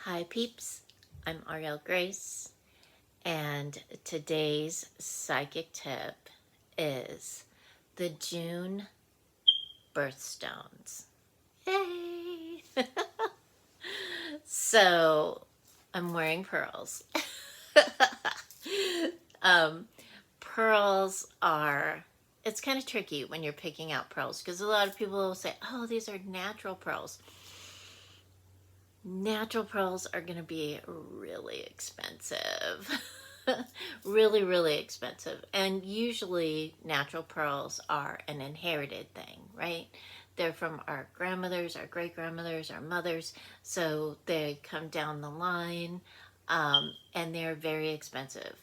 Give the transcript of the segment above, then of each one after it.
Hi peeps, I'm Auriel Grace, and today's psychic tip is the June Birthstones. Yay! So, I'm wearing pearls. um, Pearls are, it's kind of tricky when you're picking out pearls because a lot of people will say, oh, these are natural pearls. Natural pearls are going to be really expensive. Really, really expensive. And usually natural pearls are an inherited thing, right? They're from our grandmothers, our great grandmothers, our mothers. So they come down the line, and they're very expensive.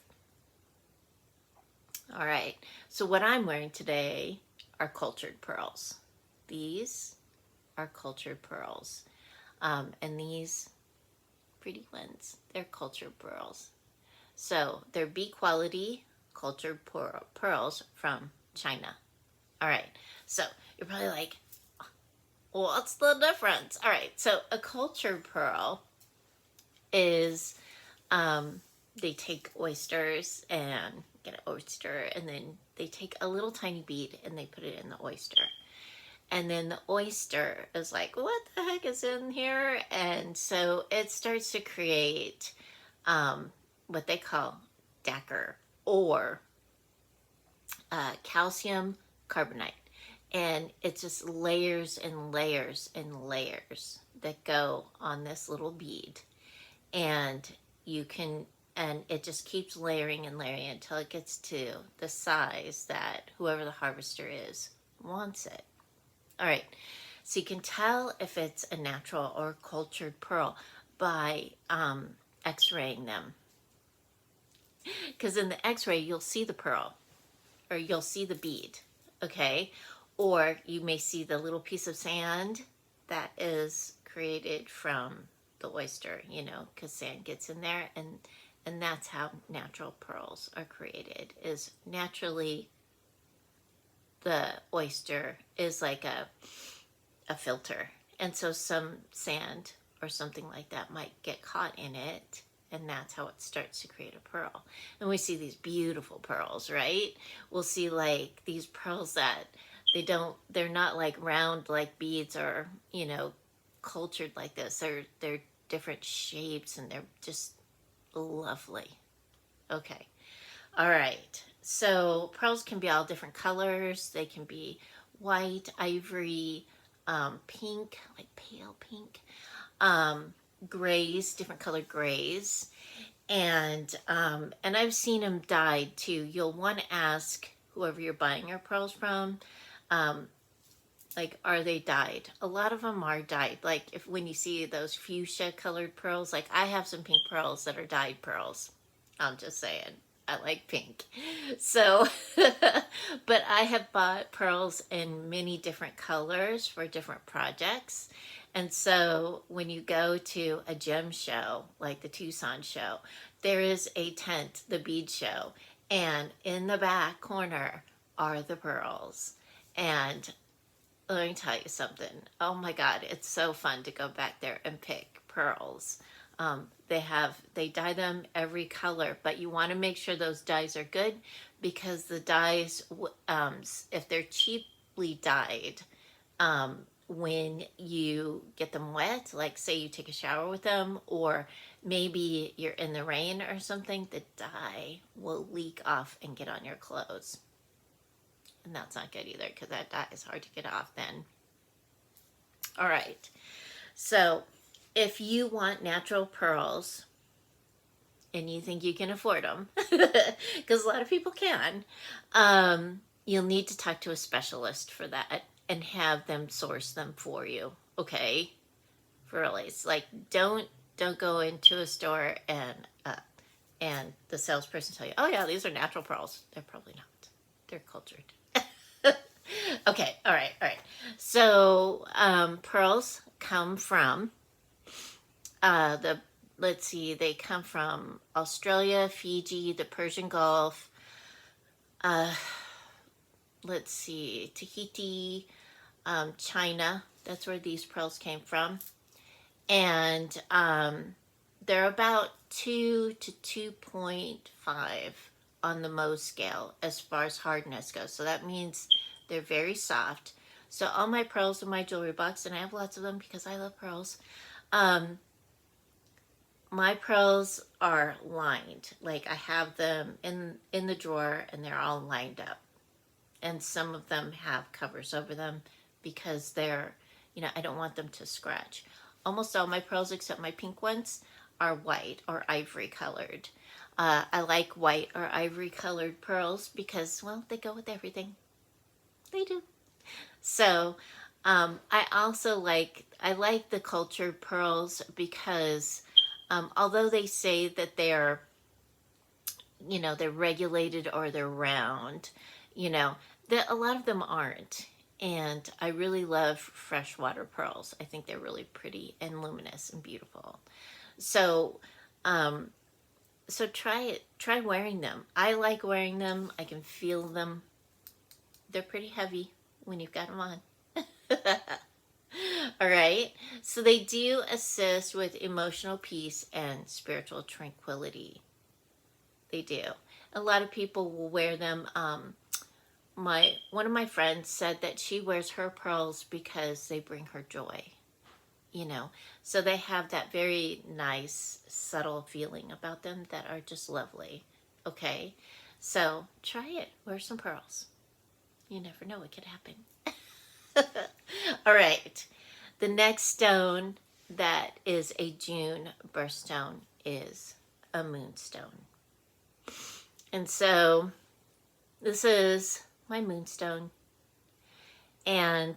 All right. So what I'm wearing today are cultured pearls. These are cultured pearls. And these pretty ones, they're cultured pearls. So they're B quality cultured pearls from China. All right. So you're probably like, what's the difference? All right. So a cultured pearl is they take oysters and get an oyster, and then they take a little tiny bead and they put it in the oyster. And then the oyster is like, what the heck is in here? And so it starts to create what they call Dacker or calcium carbonate. And it's just layers and layers and layers that go on this little bead. And you can, and it just keeps layering and layering until it gets to the size that whoever the harvester is wants it. All right, so you can tell if it's a natural or cultured pearl by x-raying them. Because in the x-ray, you'll see the pearl, or you'll see the bead, okay? Or you may see the little piece of sand that is created from the oyster, because sand gets in there, and that's how natural pearls are created, is naturally the oyster is like a filter. And so some sand or something like that might get caught in it, and that's how it starts to create a pearl. And we see these beautiful pearls, right? We'll see like these pearls that they're not like round like beads or, cultured like this. They're different shapes and they're just lovely. Okay. All right. So pearls can be all different colors. They can be white, ivory, pink, like pale pink, grays, different colored grays, and I've seen them dyed too. You'll want to ask whoever you're buying your pearls from, um, like, are they dyed? A lot of them are dyed. Like if when you see those fuchsia colored pearls, like I have some pink pearls that are dyed pearls. I'm just saying. I like pink. So, but I have bought pearls in many different colors for different projects. And so when you go to a gem show, like the Tucson show, there is a tent, the bead show, and in the back corner are the pearls. And let me tell you something. Oh my God, it's so fun to go back there and pick pearls. They dye them every color, but you want to make sure those dyes are good because the dyes, if they're cheaply dyed, when you get them wet, like say you take a shower with them, or maybe you're in the rain or something, the dye will leak off and get on your clothes. And that's not good either because that dye is hard to get off then. All right. So if you want natural pearls and you think you can afford them, because a lot of people can, you'll need to talk to a specialist for that and have them source them for you. Okay. For really, it's like don't go into a store and the salesperson tell you, oh yeah, these are natural pearls. They're probably not. They're cultured. Okay, all right. So pearls come from let's see, they come from Australia, Fiji, the Persian Gulf, let's see, Tahiti, China. That's where these pearls came from. And they're about 2 to 2.5 on the Mohs scale as far as hardness goes. So that means they're very soft. So all my pearls in my jewelry box, and I have lots of them because I love pearls. My pearls are lined. Like I have them in the drawer and they're all lined up. And some of them have covers over them because they're, I don't want them to scratch. Almost all my pearls except my pink ones are white or ivory colored. I like white or ivory colored pearls because, well, they go with everything. They do. So I also I like the cultured pearls because although they say that they're, they're regulated or they're round, that a lot of them aren't. And I really love freshwater pearls. I think they're really pretty and luminous and beautiful. So, so try it. Try wearing them. I like wearing them. I can feel them. They're pretty heavy when you've got them on. All right. So they do assist with emotional peace and spiritual tranquility. They do. A lot of people will wear them. One of my friends said that she wears her pearls because they bring her joy. So they have that very nice, subtle feeling about them that are just lovely. Okay. So try it. Wear some pearls. You never know what could happen. All right. The next stone that is a June birthstone is a Moonstone. And so this is my Moonstone. And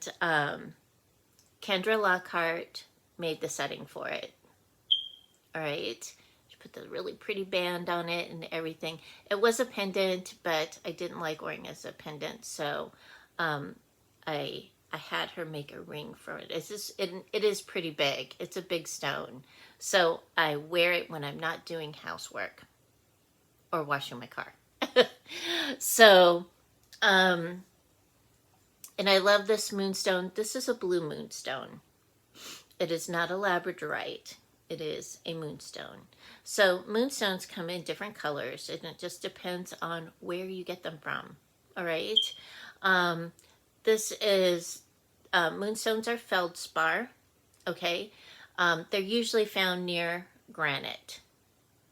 Kendra Lockhart made the setting for it. All right. She put the really pretty band on it and everything. It was a pendant, but I didn't like wearing it as a pendant. So I had her make a ring for it. It is pretty big. It's a big stone. So I wear it when I'm not doing housework or washing my car. So, and I love this Moonstone. This is a blue Moonstone. It is not a labradorite. It is a Moonstone. So Moonstones come in different colors, and it just depends on where you get them from. All right. This is, Moonstones are feldspar, okay? They're usually found near granite.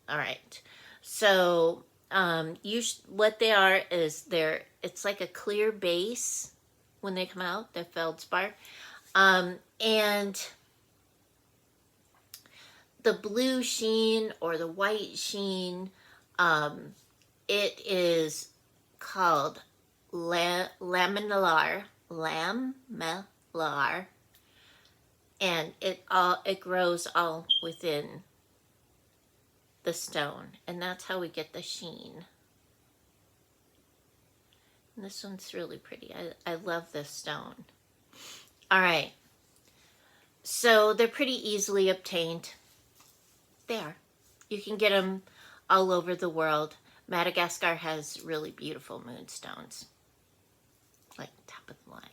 All right. So, what they are is it's like a clear base when they come out, they're feldspar. And the blue sheen or the white sheen, it is called lamellar, and it grows all within the stone, and that's how we get the sheen. And this one's really pretty. I love this stone. All right, so they're pretty easily obtained. They are. You can get them all over the world. Madagascar has really beautiful moonstones. Like top of the line.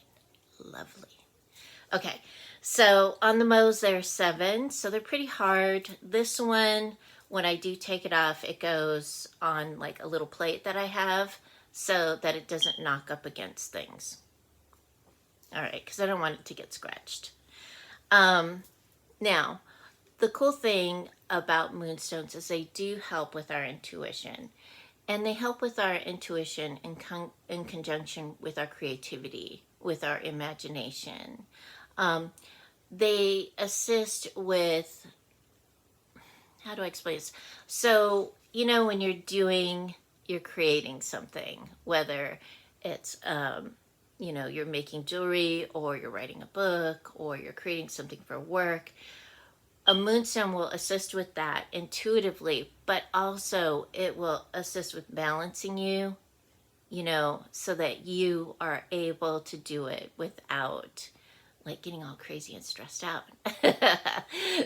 Lovely. Okay, so on the Mohs there are 7, so they're pretty hard. This one, when I do take it off, it goes on like a little plate that I have so that it doesn't knock up against things. All right, because I don't want it to get scratched. Now, the cool thing about Moonstones is they do help with our intuition. And they help with our intuition in conjunction with our creativity, with our imagination. They assist with, how do I explain this? So, when you're creating something, whether it's, you're making jewelry or you're writing a book or you're creating something for work, a Moonstone will assist with that intuitively, but also it will assist with balancing you, so that you are able to do it without like getting all crazy and stressed out.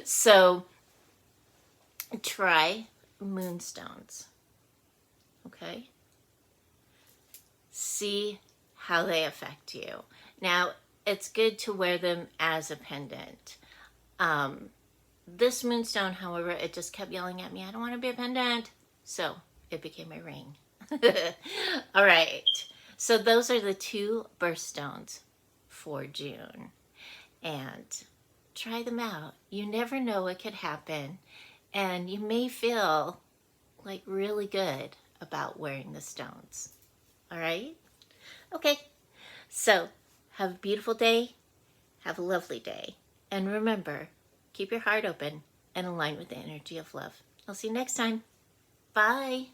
So try Moonstones. Okay? See how they affect you. Now, it's good to wear them as a pendant. This moonstone, however, it just kept yelling at me, I don't want to be a pendant. So it became a ring. All right. So those are the 2 birthstones for June. And try them out. You never know what could happen. And you may feel like really good about wearing the stones. All right? Okay. So have a beautiful day. Have a lovely day. And remember, keep your heart open and align with the energy of love. I'll see you next time. Bye.